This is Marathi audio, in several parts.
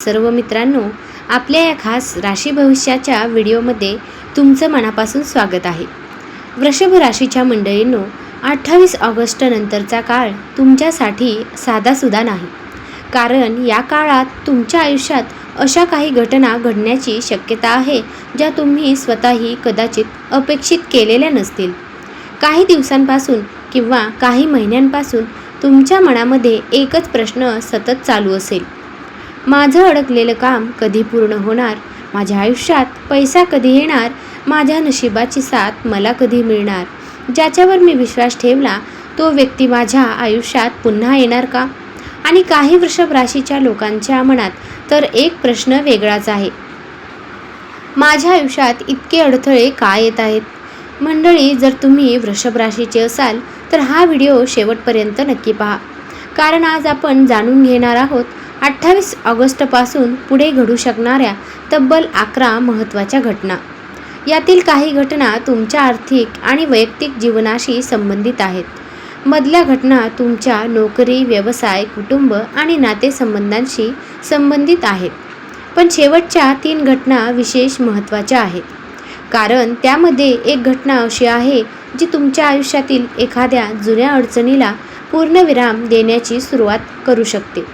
सर्व मित्रांनो, आपल्या या खास राशी भविष्याच्या व्हिडिओमध्ये तुमचं मनापासून स्वागत आहे. वृषभ राशीच्या मंडळींनो, 28 ऑगस्ट नंतरचा काळ तुमच्यासाठी साधासुद्धा नाही. कारण या काळात तुमच्या आयुष्यात अशा काही घटना घडण्याची शक्यता आहे ज्या तुम्ही स्वतःही कदाचित अपेक्षित केलेल्या नसतील. काही दिवसांपासून किंवा काही महिन्यांपासून तुमच्या मनामध्ये एकच प्रश्न सतत चालू असेल. माझं अडकलेलं काम कधी पूर्ण होणार? माझ्या आयुष्यात पैसा कधी येणार? माझ्या नशिबाची साथ मला कधी मिळणार? ज्याच्यावर मी विश्वास ठेवला तो व्यक्ती माझ्या आयुष्यात पुन्हा येणार का? आणि काही वृषभ राशीच्या लोकांच्या मनात तर एक प्रश्न वेगळाच आहे. माझ्या आयुष्यात इतके अडथळे का येत आहेत? मंडळी, जर तुम्ही वृषभ राशीचे असाल तर हा व्हिडिओ शेवटपर्यंत नक्की पहा. कारण आज आपण जाणून घेणार आहोत 28 ऑगस्टपासून पुढे घडू शकणाऱ्या तब्बल 11 महत्त्वाच्या घटना. यातील काही घटना तुमच्या आर्थिक आणि वैयक्तिक जीवनाशी संबंधित आहेत. मधल्या घटना तुमच्या नोकरी, व्यवसाय, कुटुंब आणि नातेसंबंधांशी संबंधित आहेत. पण शेवटच्या 3 घटना विशेष महत्त्वाच्या आहेत. कारण त्यामध्ये एक घटना अशी आहे जी तुमच्या आयुष्यातील एखाद्या जुन्या अडचणीला पूर्णविराम देण्याची सुरुवात करू शकते.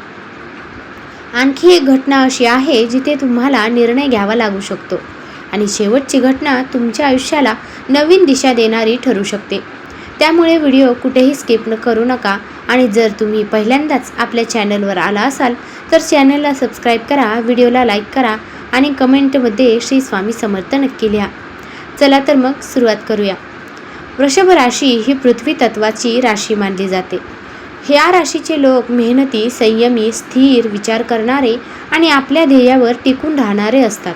आणखी एक घटना अशी आहे जिथे तुम्हाला निर्णय घ्यावा लागू शकतो. आणि शेवटची घटना तुमच्या आयुष्याला नवीन दिशा देणारी ठरू शकते. त्यामुळे व्हिडिओ कुठेही स्किप करू नका. आणि जर तुम्ही पहिल्यांदाच आपल्या चॅनलवर आला असाल तर चॅनलला सबस्क्राईब करा, व्हिडिओला लाईक करा आणि कमेंटमध्ये श्री स्वामी समर्थ नक्की लिहा. चला तर मग सुरुवात करूया. वृषभ राशी ही पृथ्वी तत्वाची राशी मानली जाते. ह्या राशीचे लोक मेहनती, संयमी, स्थिर विचार करणारे आणि आपल्या ध्येयावर टिकून राहणारे असतात.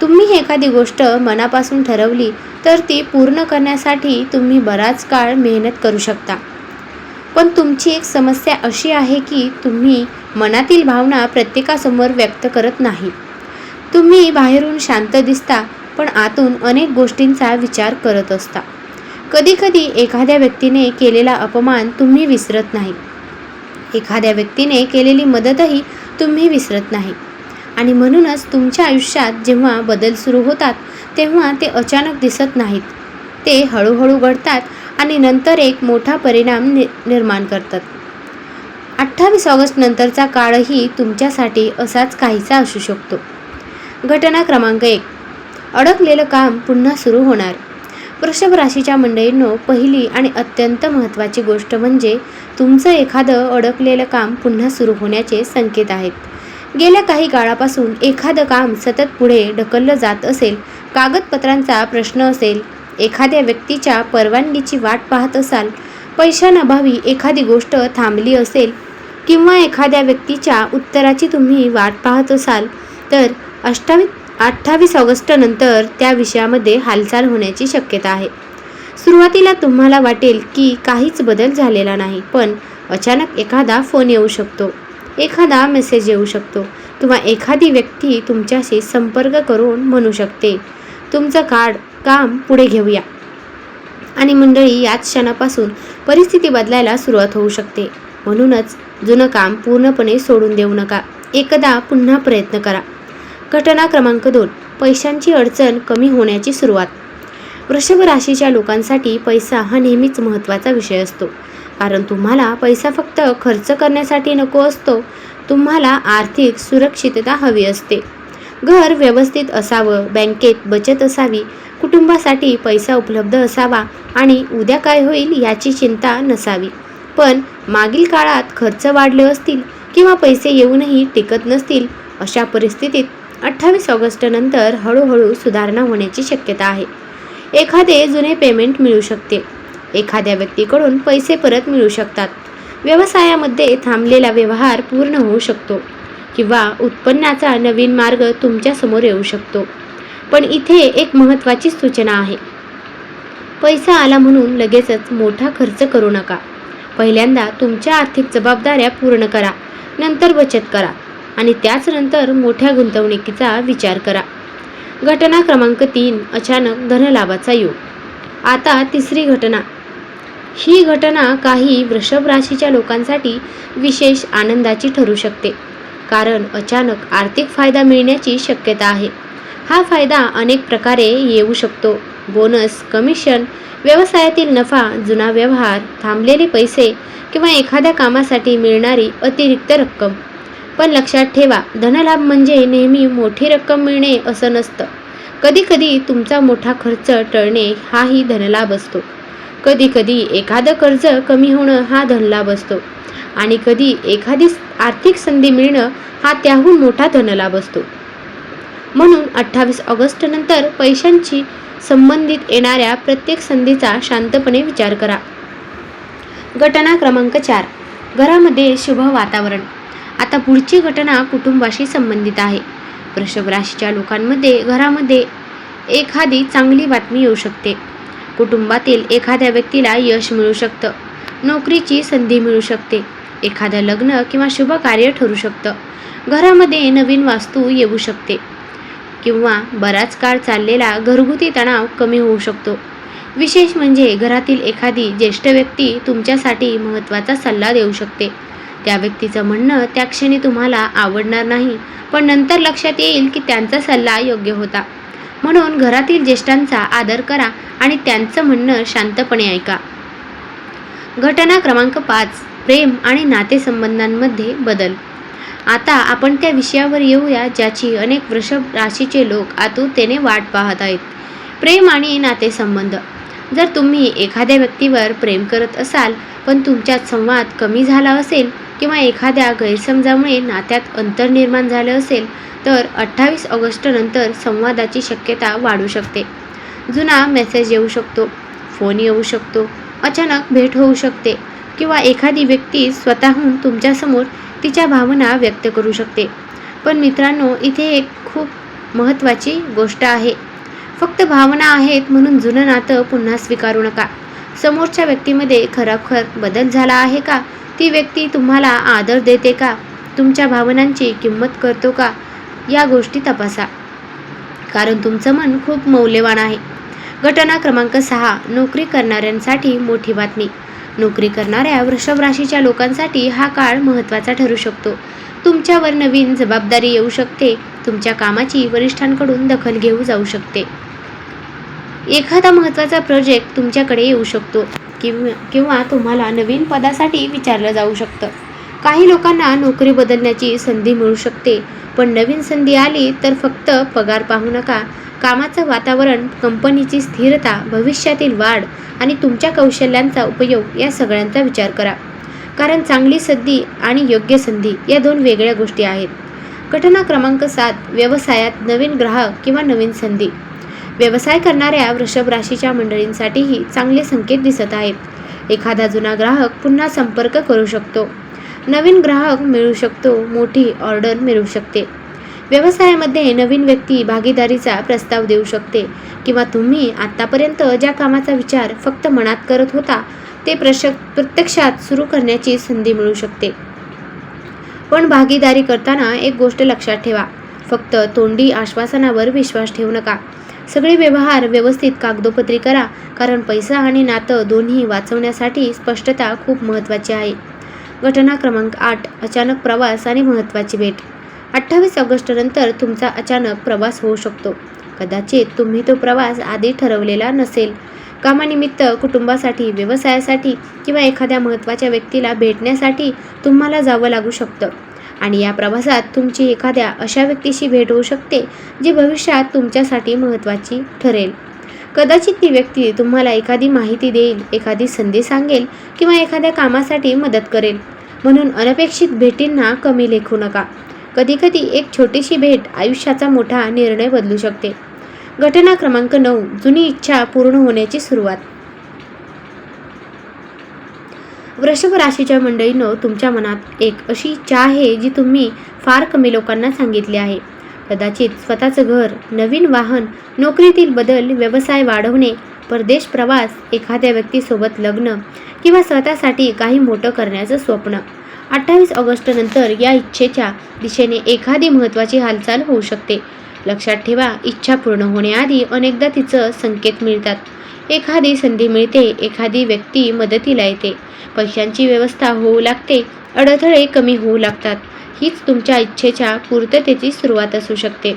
तुम्ही एखादी गोष्ट मनापासून ठरवली तर ती पूर्ण करण्यासाठी तुम्ही बराच काळ मेहनत करू शकता. पण तुमची एक समस्या अशी आहे की तुम्ही मनातील भावना प्रत्येकासमोर व्यक्त करत नाही. तुम्ही बाहेरून शांत दिसता पण आतून अनेक गोष्टींचा विचार करत असता. कधीकधी एखाद्या व्यक्तीने केलेला अपमान तुम्ही विसरत नाही. एखाद्या व्यक्तीने केलेली मदतही तुम्ही विसरत नाही. आणि म्हणूनच तुमच्या आयुष्यात जेव्हा बदल सुरू होतात तेव्हा ते अचानक दिसत नाहीत. ते हळूहळू घडतात आणि नंतर एक मोठा परिणाम निर्माण करतात. 28 ऑगस्ट नंतरचा काळही तुमच्यासाठी असाच काहीसा असू शकतो. घटना क्रमांक 1. अडकलेलं काम पुन्हा सुरू होणार. वृषभ राशीच्या मंडळींनो, पहिली आणि अत्यंत महत्त्वाची गोष्ट म्हणजे तुमचं एखादं अडकलेलं काम पुन्हा सुरू होण्याचे संकेत आहेत. गेल्या काही काळापासून एखादं काम सतत पुढे ढकललं जात असेल, कागदपत्रांचा प्रश्न असेल, एखाद्या व्यक्तीच्या परवानगीची वाट पाहत असाल, पैशांअभावी एखादी गोष्ट थांबली असेल किंवा एखाद्या व्यक्तीच्या उत्तराची तुम्ही वाट पाहत असाल तर 28 ऑगस्ट नंतर त्या विषयामध्ये हालचाल होण्याची शक्यता आहे. सुरुवातीला तुम्हाला वाटेल की काहीच बदल झालेला नाही, पण अचानक एखादा फोन येऊ शकतो, एखादा मेसेज येऊ शकतो किंवा एखादी व्यक्ती तुमच्याशी संपर्क करून म्हणू शकते, तुमचं काम पुढे घेऊया. आणि मंडळी, याच क्षणापासून परिस्थिती बदलायला सुरुवात होऊ शकते. म्हणूनच जुनं काम पूर्णपणे सोडून देऊ नका. एकदा पुन्हा प्रयत्न करा. घटना क्रमांक 2. पैशांची अडचण कमी होण्याची सुरुवात. वृषभ राशीच्या लोकांसाठी पैसा हा नेहमीच महत्त्वाचा विषय असतो. कारण तुम्हाला पैसा फक्त खर्च करण्यासाठी नको असतो, तुम्हाला आर्थिक सुरक्षितता हवी असते. घर व्यवस्थित असावं, बँकेत बचत असावी, कुटुंबासाठी पैसा उपलब्ध असावा आणि उद्या काय होईल याची चिंता नसावी. पण मागील काळात खर्च वाढले असतील किंवा पैसे येऊनही टिकत नसतील, अशा परिस्थितीत 28 ऑगस्ट नंतर हळूहळू सुधारणा होण्याची शक्यता आहे. एखादे जुने पेमेंट मिळू शकते, एखाद्या व्यक्तीकडून पैसे परत मिळू शकतात, व्यवसायामध्ये थांबलेला व्यवहार पूर्ण होऊ शकतो किंवा उत्पन्नाचा नवीन मार्ग तुमच्यासमोर येऊ शकतो. पण इथे एक महत्त्वाची सूचना आहे. पैसा आला म्हणून लगेचच मोठा खर्च करू नका. पहिल्यांदा तुमच्या आर्थिक जबाबदाऱ्या पूर्ण करा, नंतर बचत करा आणि त्याचनंतर मोठ्या गुंतवणुकीचा विचार करा. घटना क्रमांक 3. अचानक धनलाभाचा योग. आता तिसरी घटना. ही घटना काही वृषभ राशीच्या लोकांसाठी विशेष आनंदाची ठरू शकते. कारण अचानक आर्थिक फायदा मिळण्याची शक्यता आहे. हा फायदा अनेक प्रकारे येऊ शकतो. बोनस, कमिशन, व्यवसायातील नफा, जुना व्यवहार, थांबलेले पैसे किंवा एखाद्या कामासाठी मिळणारी अतिरिक्त रक्कम. पण लक्षात ठेवा, धनलाभ म्हणजे नेहमी मोठी रक्कम मिळणे असं नसतं. कधीकधी तुमचा मोठा खर्च टळणे हाही धनलाभ असतो. कधीकधी एखादं कर्ज कमी होणं हा धनलाभ असतो आणि कधी एखादी आर्थिक संधी मिळणं हा त्याहून मोठा धनलाभ असतो. म्हणून 28 ऑगस्ट नंतर पैशांची संबंधित येणाऱ्या प्रत्येक संधीचा शांतपणे विचार करा. घटना क्रमांक 4. घरामध्ये शुभ वातावरण. आता पुढची घटना कुटुंबाशी संबंधित आहे. वृषभ राशीच्या लोकांमध्ये घरामध्ये एखादी चांगली बातमी येऊ शकते. कुटुंबातील एखाद्या व्यक्तीला यश मिळू शकतं. नोकरीची संधी मिळू शकते. एखादं लग्न किंवा शुभ कार्य ठरू शकतं. घरामध्ये नवीन वास्तू येऊ शकते किंवा बराच काळ चाललेला घरगुती तणाव कमी होऊ शकतो. विशेष म्हणजे घरातील एखादी ज्येष्ठ व्यक्ती तुमच्यासाठी महत्त्वाचा सल्ला देऊ शकते. त्या व्यक्तीचं म्हणणं त्या क्षणी तुम्हाला आवडणार नाही, पण नंतर लक्षात येईल की त्यांचा सल्ला योग्य होता. म्हणून घरातील ज्येष्ठांचा आदर करा आणि त्यांचं म्हणणं शांतपणे ऐका. घटना क्रमांक 5. प्रेम आणि नातेसंबंधांमध्ये बदल. आता आपण त्या विषयावर येऊया ज्याची अनेक वृषभ राशीचे लोक आतुरतेने वाट पाहत आहेत. प्रेम आणि नातेसंबंध. जर तुम्ही एखाद्या व्यक्तीवर प्रेम करत असाल पण तुमच्यात संवाद कमी झाला असेल किंवा एखाद्या गैरसमजामुळे नात्यात अंतर निर्माण झालं असेल तर 28 ऑगस्ट नंतर संवादाची शक्यता वाढू शकते. जुना मेसेज येऊ शकतो, फोन येऊ शकतो, अचानक भेट होऊ शकते किंवा एखादी व्यक्ती स्वतःहून तुमच्यासमोर तिच्या भावना व्यक्त करू शकते. पण मित्रांनो, इथे एक खूप महत्त्वाची गोष्ट आहे. फक्त भावना आहेत म्हणून जुनं नातं पुन्हा स्वीकारू नका. समोरच्या व्यक्तीमध्ये खरोखर बदल झाला आहे का? ती व्यक्ती तुम्हाला आदर देते का? तुमच्या भावनांची किंमत करतो का? या गोष्टी तपासा, कारण तुमचं मन खूप मौल्यवान आहे. घटना क्रमांक 6. नोकरी करणाऱ्यांसाठी मोठी बातमी. नोकरी करणाऱ्या वृषभ राशीच्या लोकांसाठी हा काळ महत्त्वाचा ठरू शकतो. तुमच्यावर नवीन जबाबदारी येऊ शकते. तुमच्या कामाची वरिष्ठांकडून दखल घेऊ जाऊ शकते. एखादा महत्त्वाचा प्रोजेक्ट तुमच्याकडे येऊ शकतो किंवा तुम्हाला नवीन पदासाठी विचारलं जाऊ शकतं. काही लोकांना नोकरी बदलण्याची संधी मिळू शकते. पण नवीन संधी आली तर फक्त पगार पाहू नका. कामाचं वातावरण, कंपनीची स्थिरता, भविष्यातील वाढ आणि तुमच्या कौशल्यांचा उपयोग या सगळ्यांचा विचार करा. कारण चांगली संधी आणि योग्य संधी या दोन वेगळ्या गोष्टी आहेत. घटना क्रमांक 7. व्यवसायात नवीन ग्राहक किंवा नवीन संधी. व्यवसाय करणाऱ्या वृषभ राशीच्या मंडळींसाठीही चांगले संकेत दिसत आहेत. एखादा जुना ग्राहक पुन्हा संपर्क करू शकतो. नवीन ग्राहक मिळू शकतो. मोठी ऑर्डर मिळू शकते. व्यवसायामध्ये नवीन व्यक्ती भागीदारीचा प्रस्ताव देऊ शकते किंवा तुम्ही आत्तापर्यंत ज्या कामाचा विचार फक्त मनात करत होता ते प्रत्यक्षात सुरू करण्याची संधी मिळू शकते. पण भागीदारी करताना एक गोष्ट लक्षात ठेवा, फक्त तोंडी आश्वासनावर विश्वास ठेवू नका. सगळे व्यवहार व्यवस्थित कागदोपत्री करा, कारण पैसा आणि नातं दोन्ही वाचवण्यासाठी स्पष्टता खूप महत्त्वाची आहे. घटना क्रमांक 8. अचानक प्रवास आणि महत्त्वाची भेट. 28 ऑगस्ट नंतर तुमचा अचानक प्रवास होऊ शकतो. कदाचित तुम्ही तो प्रवास आधी ठरवलेला नसेल. कामानिमित्त, कुटुंबासाठी, व्यवसायासाठी किंवा एखाद्या महत्त्वाच्या व्यक्तीला भेटण्यासाठी तुम्हाला जावं लागू शकतं. आणि या प्रवासात तुमची एखाद्या अशा व्यक्तीशी भेट होऊ शकते जी भविष्यात तुमच्यासाठी महत्त्वाची ठरेल. कदाचित ती व्यक्ती तुम्हाला एखादी माहिती देईल, एखादी संधी सांगेल किंवा एखाद्या कामासाठी मदत करेल. म्हणून अनपेक्षित भेटींना कमी लेखू नका. कधीकधी एक छोटीशी भेट आयुष्याचा मोठा निर्णय बदलू शकते. घटना क्रमांक 9. जुनी इच्छा पूर्ण होण्याची सुरुवात. वृषभ राशीच्या मंडळींनो, तुमच्या मनात एक अशी इच्छा आहे जी तुम्ही फार कमी लोकांना सांगितली आहे. कदाचित स्वतःचं घर, नवीन वाहन, नोकरीतील बदल, व्यवसाय वाढवणे, परदेश प्रवास, एखाद्या व्यक्तीसोबत लग्न किंवा स्वतःसाठी काही मोठं करण्याचं स्वप्न. 28 ऑगस्ट नंतर या इच्छेच्या दिशेने एखादी महत्त्वाची हालचाल होऊ शकते. लक्षात ठेवा, इच्छा पूर्ण होण्याआधी अनेकदा तिचं संकेत मिळतात. एखादी संधी मिळते, एखादी व्यक्ती मदतीला येते, पैशांची व्यवस्था होऊ लागते, अडथळे कमी होऊ लागतात. हीच तुमच्या इच्छेच्या पूर्ततेची सुरुवात असू शकते.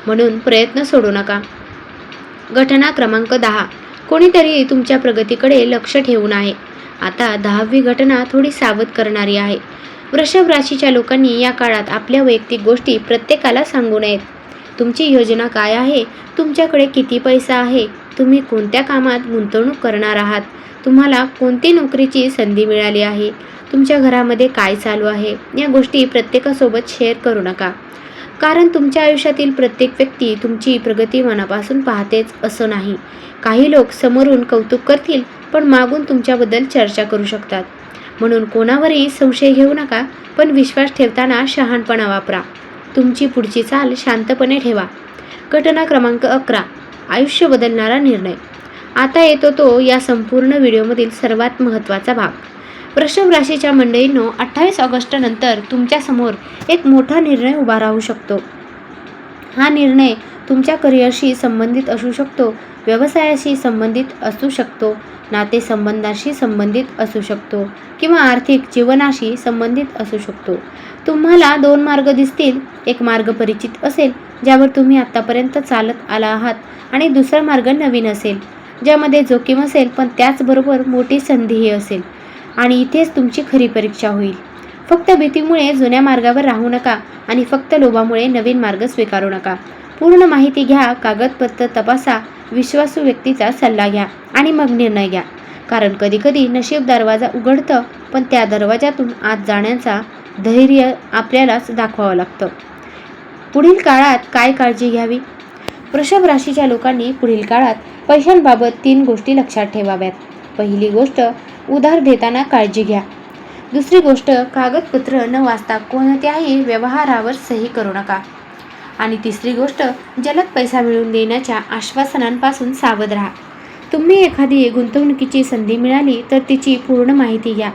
म्हणून प्रयत्न सोडू नका. घटना क्रमांक 10. कोणीतरी तुमच्या प्रगतीकडे लक्ष ठेवून आहे. आता 10वी घटना थोडी सावध करणारी आहे. वृषभ राशीच्या लोकांनी या काळात आपल्या वैयक्तिक गोष्टी प्रत्येकाला सांगू नयेत. तुमची योजना काय आहे? तुमच्याकडे किती पैसा आहे? तुम्ही कोणत्या कामात गुंतवणूक करणार आहात? तुम्हाला कोणती नोकरीची संधी मिळाली आहे? तुमच्या घरामध्ये काय चालू आहे? या गोष्टी प्रत्येकासोबत शेअर करू नका. कारण तुमच्या आयुष्यातील प्रत्येक व्यक्ती तुमची प्रगती मनापासून पाहतेच असं नाही. काही लोक समोरून कौतुक करतील, पण मागून तुमच्याबद्दल चर्चा करू शकतात. म्हणून कोणावरही संशय घेऊ नका, पण विश्वास ठेवताना शहाणपणा वापरा. तुमची पुढची चाल शांतपणे ठेवा. घटना क्रमांक 11. आयुष्य बदलणारा निर्णय. आता येतो तो या संपूर्ण व्हिडिओमधील सर्वात महत्त्वाचा भाग. वृषभ राशीच्या मंडळींनो, 28 ऑगस्ट नंतर तुमच्यासमोर एक मोठा निर्णय उभा राहू शकतो. हा निर्णय तुमच्या करिअरशी संबंधित असू शकतो, व्यवसायाशी संबंधित असू शकतो, नातेसंबंधाशी संबंधित असू शकतो किंवा आर्थिक जीवनाशी संबंधित असू शकतो. तुम्हाला 2 मार्ग दिसतील. एक मार्ग परिचित असेल, ज्यावर तुम्ही आत्तापर्यंत चालत आला आहात, आणि दुसरा मार्ग नवीन असेल, ज्यामध्ये जोखीम असेल, पण त्याचबरोबर मोठी संधीही असेल. आणि इथेच तुमची खरी परीक्षा होईल. फक्त भीतीमुळे जुन्या मार्गावर राहू नका आणि फक्त लोभामुळे नवीन मार्ग स्वीकारू नका. पूर्ण माहिती घ्या, कागदपत्र तपासा, विश्वासू व्यक्तीचा सल्ला घ्या आणि मग निर्णय घ्या. कारण कधीकधी नशीब दरवाजा उघडतं, पण त्या दरवाजातून आत जाण्याचा धैर्य आपल्यालाच दाखवावं लागतं. पुढील काळात काय काळजी घ्यावी? वृषभ राशीच्या लोकांनी पुढील काळात पैशांबाबत 3 गोष्टी लक्षात ठेवाव्यात. पहिली गोष्ट, उधार देताना काळजी घ्या. दुसरी गोष्ट, कागदपत्र न वाचता कोणत्याही व्यवहारावर सही करू नका. आणि तिसरी गोष्ट, जलद पैसा मिळवून देण्याच्या आश्वासनांपासून सावध राहा. तुम्ही एखादी गुंतवणुकीची संधी मिळाली तर तिची पूर्ण माहिती घ्या.